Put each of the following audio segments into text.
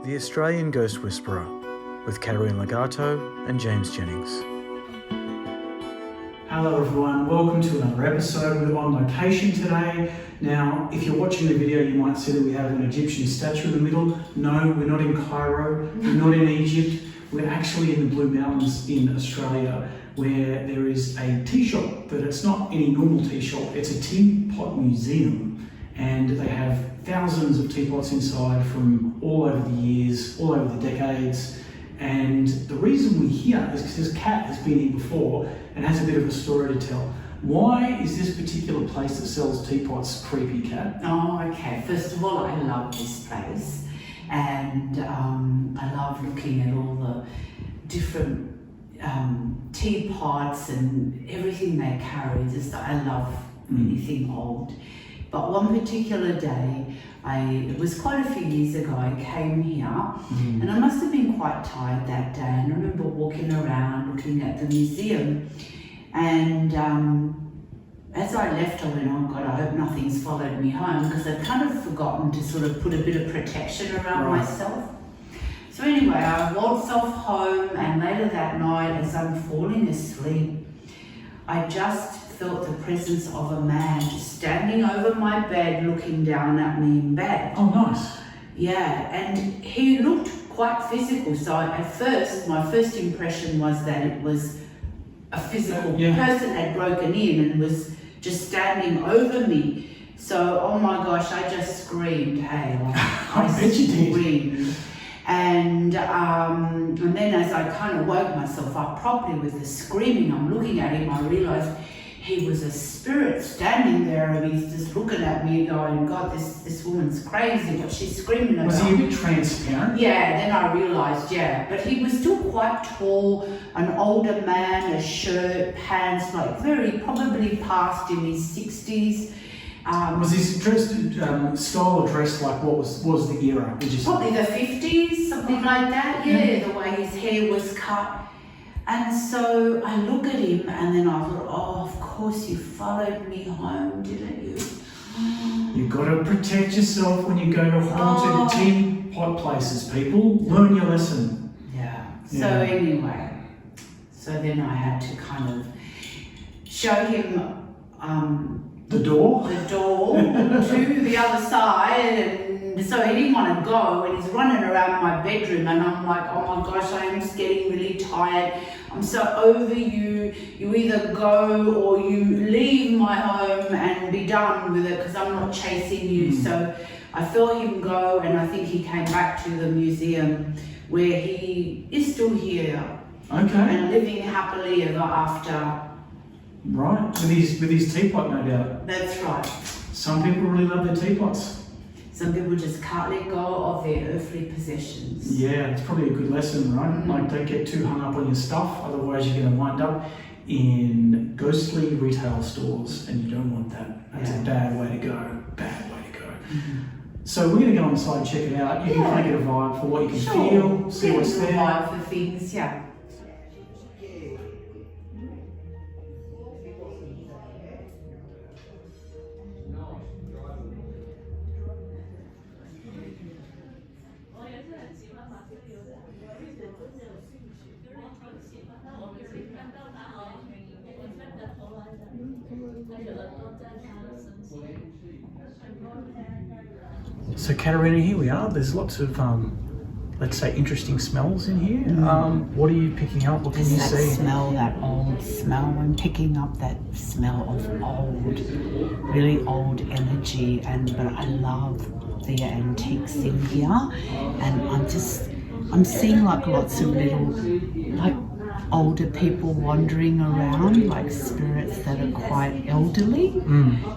The Australian Ghost Whisperer with Caterina and James Jennings. Hello everyone, welcome to another episode. We're on location today. Now, if you're watching the video, you might see that we have an Egyptian statue in the middle. No, we're not in Cairo, we're not in Egypt. We're actually in the Blue Mountains in Australia, where there is a tea shop, but it's not any normal tea shop, it's a teapot museum. And they have thousands of teapots inside from all over the years, all over the decades. And the reason we're here is because Kat has been here before and has a bit of a story to tell. Why is this particular place that sells teapots creepy, Kat? Oh, okay. First of all, I love this place, and I love looking at all the different teapots and everything they carry. I love anything old. But one particular day, it was quite a few years ago, I came here and I must have been quite tired that day, and I remember walking around looking at the museum, and as I left I went, oh God, I hope nothing's followed me home, because I'd kind of forgotten to sort of put a bit of protection around myself. So anyway, I waltzed off home, and later that night as I'm falling asleep, I just felt the presence of a man just standing over my bed looking down at me in bed. Oh, nice. Yeah, and he looked quite physical. So at first, my first impression was that it was a physical person had broken in and was just standing over me. So, oh my gosh, I just screamed, hey, I bet you did. Screamed. And then as I kind of woke myself up properly with the screaming, I'm looking at him, I realised he was a spirit standing there, and he's just looking at me going, God, this woman's crazy, what she's screaming about. Was he a bit transparent? Yeah, then I realised, but he was still quite tall, an older man, a shirt, pants, like very, probably past in his 60s. Was his style of dress like what was the era? Would you say? Probably the 50s, something like that, the way his hair was cut. And so I look at him, and then I thought, oh, of course you followed me home, didn't you? You've got to protect yourself when you go to haunted teapot places, people. Learn your lesson. Yeah. So anyway, so then I had to kind of show him the door to the other side, and so he didn't want to go, and he's running around my bedroom, and I'm like, oh my gosh, I am just getting really tired. I'm so over you. You either go or you leave my home and be done with it, because I'm not chasing you. So I felt him go, and I think he came back to the museum, where he is still here. Okay. And living happily ever after. Right, with his teapot, no doubt. That's right. Some people really love their teapots. Some people just can't let go of their earthly possessions. Yeah, it's probably a good lesson, right? Like, don't get too hung up on your stuff, otherwise you're going to wind up in ghostly retail stores, and you don't want that. That's a bad way to go. Bad way to go. So we're going to go inside and check it out. You can kind of get a vibe for what you can feel, see what's there. Vibe for things, So Caterina, here we are. There's lots of, let's say, interesting smells in here. What are you picking up? What can you see? That old smell. I'm picking up that smell of old, really old energy, but I love the antiques in here, and I'm seeing like lots of little, like older people wandering around, like spirits that are quite elderly,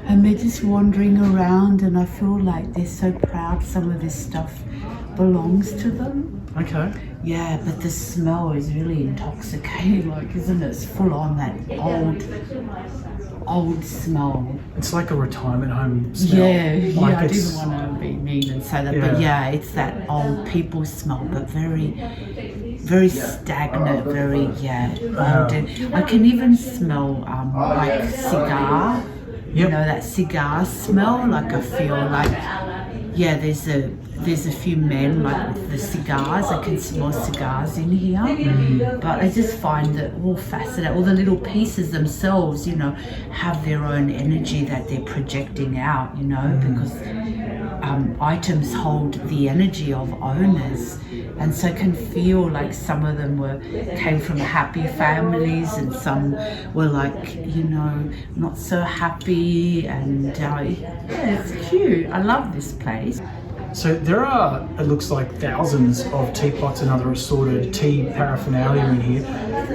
and they're just wandering around, and I feel like they're so proud some of this stuff belongs to them. Okay. Yeah, but the smell is really intoxicating, like, isn't it? It's full on that old smell. It's like a retirement home smell. Yeah, I didn't want to be mean and say that, but it's that old people smell, but very stagnant, very old. I can even smell like cigar. You know, that cigar smell. Like I feel like there's there's a few men like with the cigars. I can smell cigars in here. But I just find that all fascinating. All the little pieces themselves, you know, have their own energy that they're projecting out, you know, because items hold the energy of owners, and so can feel like some of them came from happy families and some were like, you know, not so happy, and yeah, it's cute. I love this place. So there are, it looks like, thousands of teapots and other assorted tea paraphernalia in here.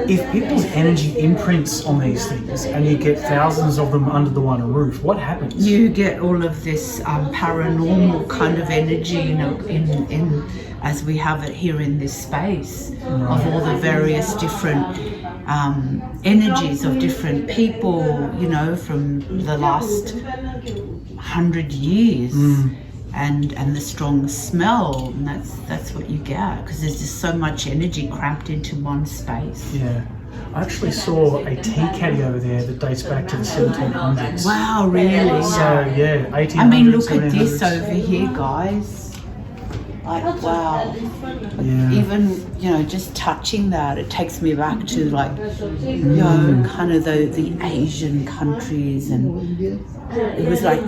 If people's energy imprints on these things and you get thousands of them under the one roof, what happens? You get all of this paranormal kind of energy, you know, in as we have it here in this space, of all the various different energies of different people, you know, from the last 100 years. And the strong smell, and that's what you get, because there's just so much energy cramped into one space. Yeah. I actually saw a tea caddy over there that dates back to the 1700s. Wow, really? So, yeah, 1800s. I mean, look at 1700s. this over here, guys. Like, wow. Yeah. Even, you know, just touching that, it takes me back to, like, you know, kind of the Asian countries, and it was like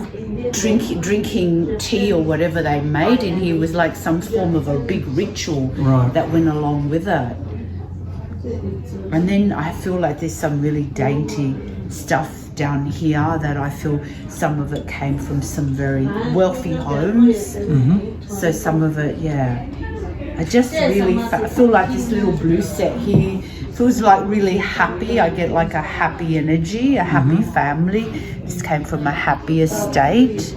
drinking tea or whatever they made in here was like some form of a big ritual that went along with it. And then I feel like there's some really dainty stuff down here that I feel some of it came from some very wealthy homes. So some of it, yeah. I just really feel like this little blue set here feels like really happy. I get like a happy energy, a happy family. This came from a happy estate.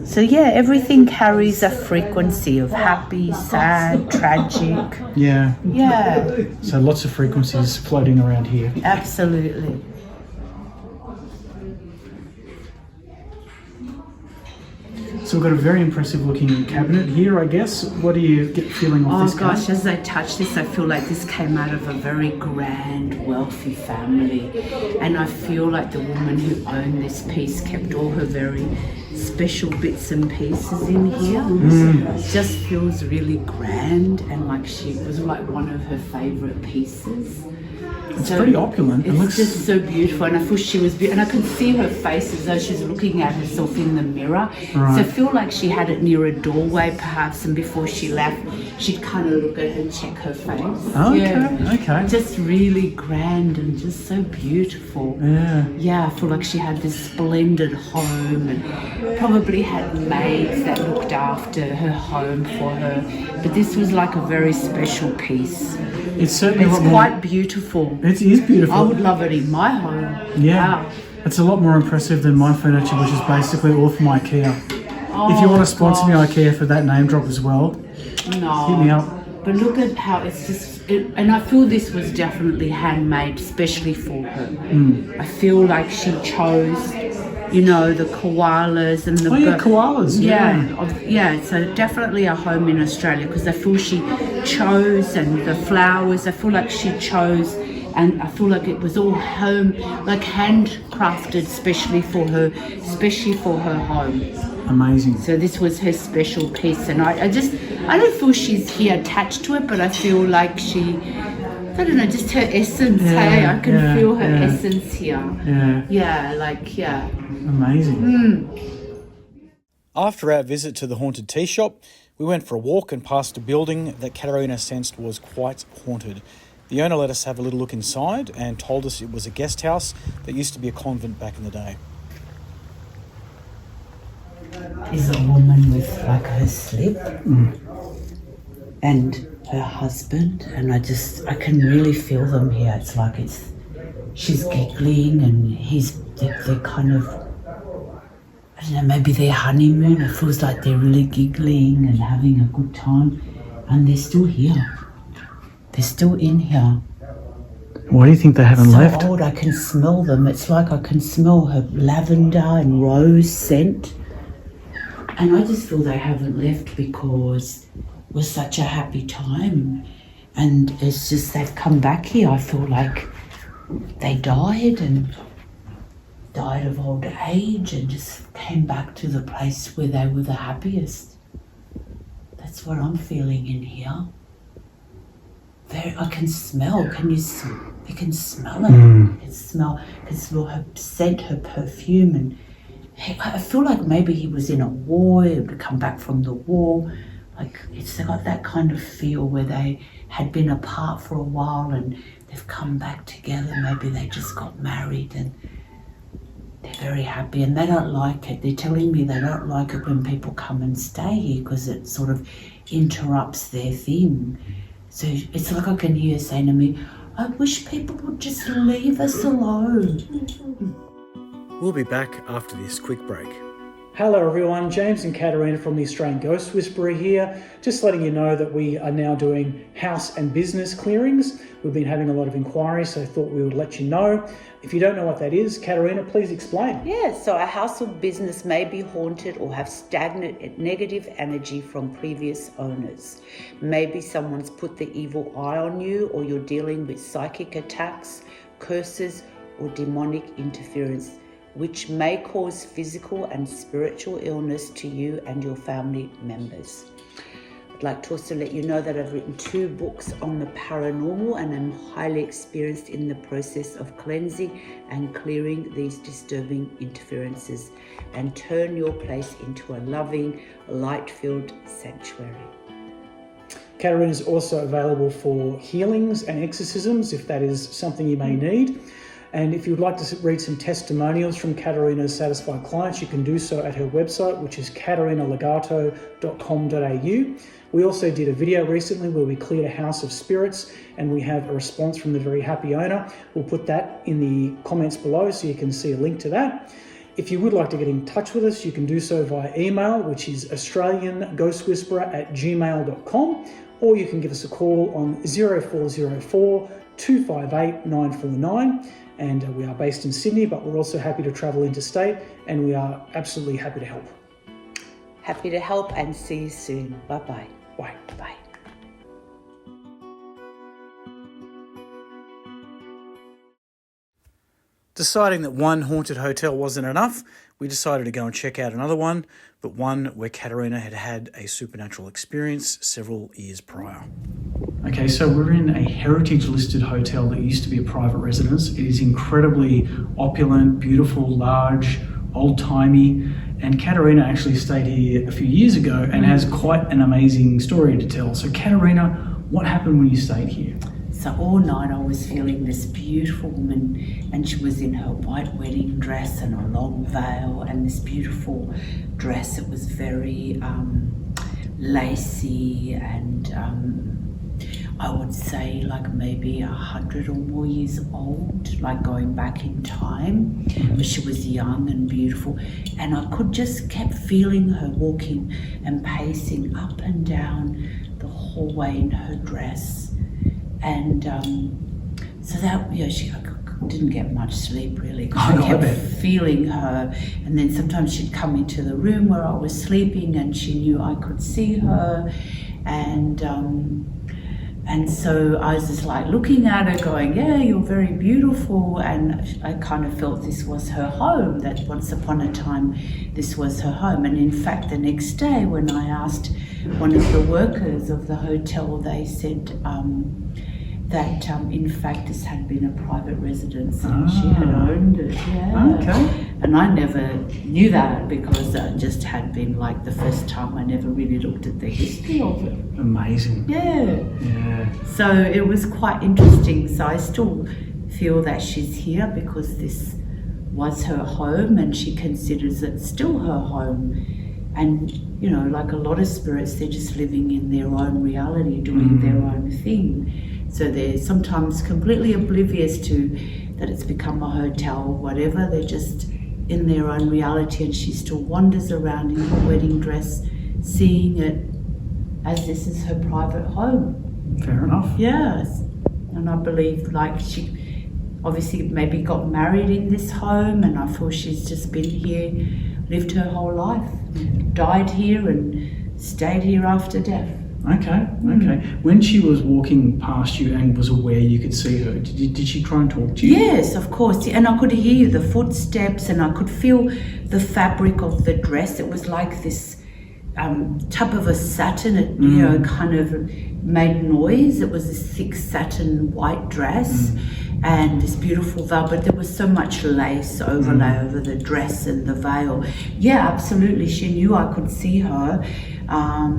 So yeah, everything carries a frequency of happy, sad, tragic. Yeah. Yeah. So lots of frequencies floating around here. Absolutely. So we've got a very impressive looking cabinet here, I guess. What do you get feeling off this cabinet? Oh gosh, as I touch this, I feel like this came out of a very grand, wealthy family. And I feel like the woman who owned this piece kept all her very special bits and pieces in here. It just feels really grand, and like it was like one of her favorite pieces. It's pretty opulent. It's just so beautiful, and I feel she was and I could see her face as though she's looking at herself in the mirror. So I feel like she had it near a doorway perhaps, and before she left she'd kind of look at her, check her face. Okay. Just really grand and just so beautiful. I feel like she had this splendid home and probably had maids that looked after her home for her, but this was like a very special piece. It's certainly quite beautiful. It is beautiful. I would love it in my home. Yeah. Wow. It's a lot more impressive than my furniture, which is basically all from IKEA. If you want to sponsor me, IKEA, for that name drop as well, hit me up. But look at how it's just, and I feel this was definitely handmade especially for her. I feel like she chose, you know, the koalas and the... koalas. Yeah, so definitely a home in Australia, because I feel she chose, and the flowers, I feel like she chose, and I feel like it was all home, like handcrafted especially for her home. Amazing. So this was her special piece, and I don't feel she's here attached to it, but I feel like she, I don't know, just her essence. I can feel her essence here. Amazing. After our visit to the haunted tea shop, we went for a walk and passed a building that Caterina sensed was quite haunted. The owner let us have a little look inside and told us it was a guest house that used to be a convent back in the day. Is a woman with like her slip and her husband, and I can really feel them here. It's like she's giggling, and they're kind of, I don't know, maybe their honeymoon. It feels like they're really giggling and having a good time, and they're still here. They're still in here. Why do you think they haven't left? So old, I can smell them. It's like I can smell her lavender and rose scent. And I just feel they haven't left because it was such a happy time. And it's just they've come back here. I feel like they died of old age and just came back to the place where they were the happiest. That's what I'm feeling in here. I can smell. Can you? I can smell it. I can smell her scent, her perfume, and I feel like maybe he was in a war. He would come back from the war. Like it's got that kind of feel where they had been apart for a while and they've come back together. Maybe they just got married and they're very happy, and they don't like it. They're telling me they don't like it when people come and stay here because it sort of interrupts their thing. So it's like I can hear her saying to me, I wish people would just leave us alone. We'll be back after this quick break. Hello everyone, James and Caterina from the Australian Ghost Whisperer here. Just letting you know that we are now doing house and business clearings. We've been having a lot of inquiries, so I thought we would let you know. If you don't know what that is, Caterina, please explain. Yeah, so a house or business may be haunted or have stagnant negative energy from previous owners. Maybe someone's put the evil eye on you, or you're dealing with psychic attacks, curses, or demonic interference, which may cause physical and spiritual illness to you and your family members. I'd like to also let you know that I've written 2 books on the paranormal, and I'm highly experienced in the process of cleansing and clearing these disturbing interferences and turn your place into a loving, light-filled sanctuary. Caterina is also available for healings and exorcisms if that is something you may need. And if you'd like to read some testimonials from Caterina's satisfied clients, you can do so at her website, which is caterinalegato.com.au. We also did a video recently where we cleared a house of spirits, and we have a response from the very happy owner. We'll put that in the comments below so you can see a link to that. If you would like to get in touch with us, you can do so via email, which is australianghostwhisperer@gmail.com, or you can give us a call on 0404 258 949. And we are based in Sydney, but we're also happy to travel interstate, and we are absolutely happy to help. Happy to help, and see you soon. Bye-bye. Bye. Bye. Deciding that one haunted hotel wasn't enough, we decided to go and check out another one, but one where Caterina had had a supernatural experience several years prior. Okay, so we're in a heritage-listed hotel that used to be a private residence. It is incredibly opulent, beautiful, large, old-timey, and Caterina actually stayed here a few years ago and has quite an amazing story to tell. So Caterina, what happened when you stayed here? So all night I was feeling this beautiful woman, and she was in her white wedding dress and a long veil and this beautiful dress. It was very lacy and I would say like maybe 100 or more years old, like going back in time. But she was young and beautiful, and I could just kept feeling her walking and pacing up and down the hallway in her dress. And so that, she didn't get much sleep really, because I kept feeling her. And then sometimes she'd come into the room where I was sleeping and she knew I could see her. And so I was just like looking at her going, yeah, you're very beautiful. And I kind of felt this was her home, that once upon a time this was her home. And in fact, the next day when I asked one of the workers of the hotel, they said that in fact this had been a private residence and she had owned it. Yeah. Okay. And I never knew that because it just had been like the first time. I never really looked at the history of it. Amazing. Yeah. Yeah. So it was quite interesting. So I still feel that she's here because this was her home and she considers it still her home. And, like a lot of spirits, they're just living in their own reality, doing their own thing. So they're sometimes completely oblivious to that it's become a hotel or whatever. They're just in their own reality, and she still wanders around in her wedding dress, seeing it as this is her private home. Fair enough. Yes. And I believe like she obviously maybe got married in this home, and I feel she's just been here, lived her whole life, died here and stayed here after death. Okay. When she was walking past you and was aware you could see her, did she try and talk to you? Yes, of course. And I could hear the footsteps and I could feel the fabric of the dress. It was like this type of a satin. It, you know, kind of made noise. It was this thick satin white dress. And this beautiful veil, but there was so much lace overlay over the dress and the veil. Yeah, absolutely. She knew I could see her.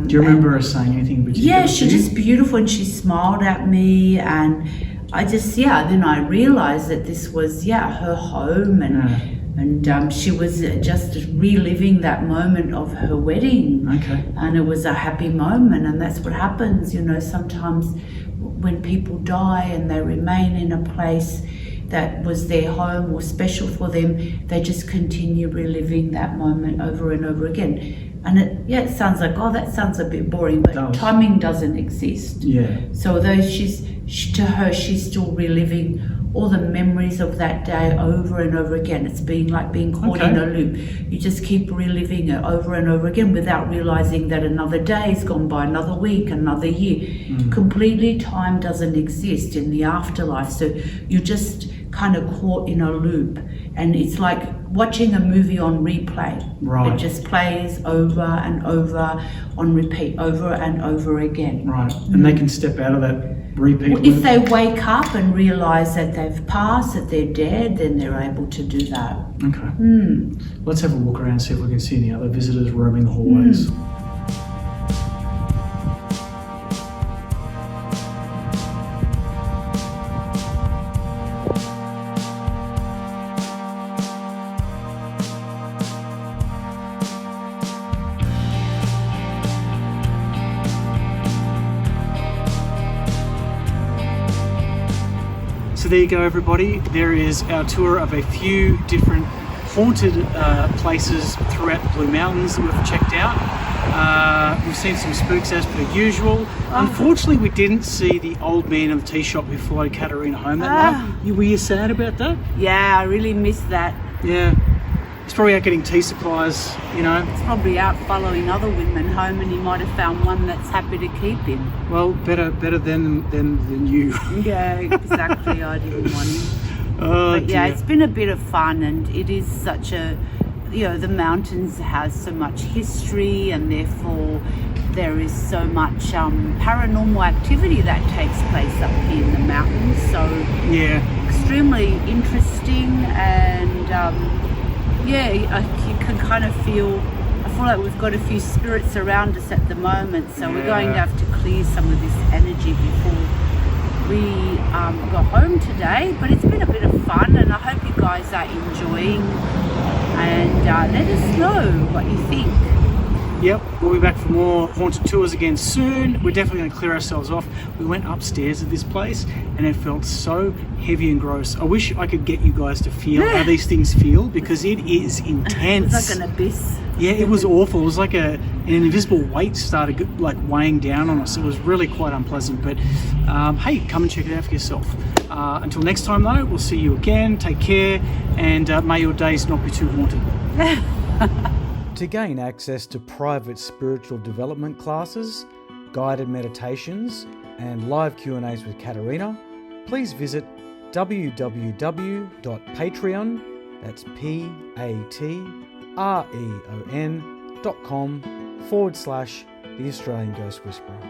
Do you remember her saying anything particular? Yeah, she's just beautiful, and she smiled at me, and I just, then I realized that this was, her home, and she was just reliving that moment of her wedding. Okay. And it was a happy moment, and that's what happens, you know, sometimes when people die and they remain in a place that was their home or special for them, they just continue reliving that moment over and over again. And it sounds like, that sounds a bit boring, but timing doesn't exist. Yeah. So although she's still reliving all the memories of that day over and over again. It's being caught in a loop. You just keep reliving it over and over again without realizing that another day has gone by, another week, another year. Completely, time doesn't exist in the afterlife. So you're just kind of caught in a loop. And it's like watching a movie on replay. Right. It just plays over and over on repeat, over and over again. Right. And they can step out of that repeat loop. If they wake up and realize that they've passed, that they're dead, then they're able to do that. Okay. Let's have a walk around, see if we can see any other visitors roaming the hallways. So there you go, everybody. There is our tour of a few different haunted places throughout the Blue Mountains that we've checked out. We've seen some spooks as per usual. Unfortunately, we didn't see the old man of the tea shop who followed Caterina home that night. Were you sad about that? Yeah, I really missed that. Yeah. He's probably out getting tea supplies, you know. He's probably out following other women home, and he might have found one that's happy to keep him. Well, better than you. Yeah, exactly. I didn't want him. Oh, but yeah, dear. it's been a bit of fun, and it is such a, the mountains has so much history, and therefore there is so much paranormal activity that takes place up here in the mountains. So yeah, extremely interesting, and you can kind of feel. I feel like we've got a few spirits around us at the moment, so we're going to have to clear some of this energy before we go home today. But it's been a bit of fun, and I hope you guys are enjoying. And let us know what you think. Yep, we'll be back for more haunted tours again soon. We're definitely going to clear ourselves off. We went upstairs at this place and it felt so heavy and gross. I wish I could get you guys to feel how these things feel, because it is intense. It's like an abyss. Yeah, it was awful. It was like an invisible weight started like weighing down on us. It was really quite unpleasant. But hey, come and check it out for yourself. Until next time though, we'll see you again. Take care, and may your days not be too haunted. To gain access to private spiritual development classes, guided meditations, and live Q&As with Caterina, please visit www.patreon, that's patreon.com/The Australian Ghost Whisperer.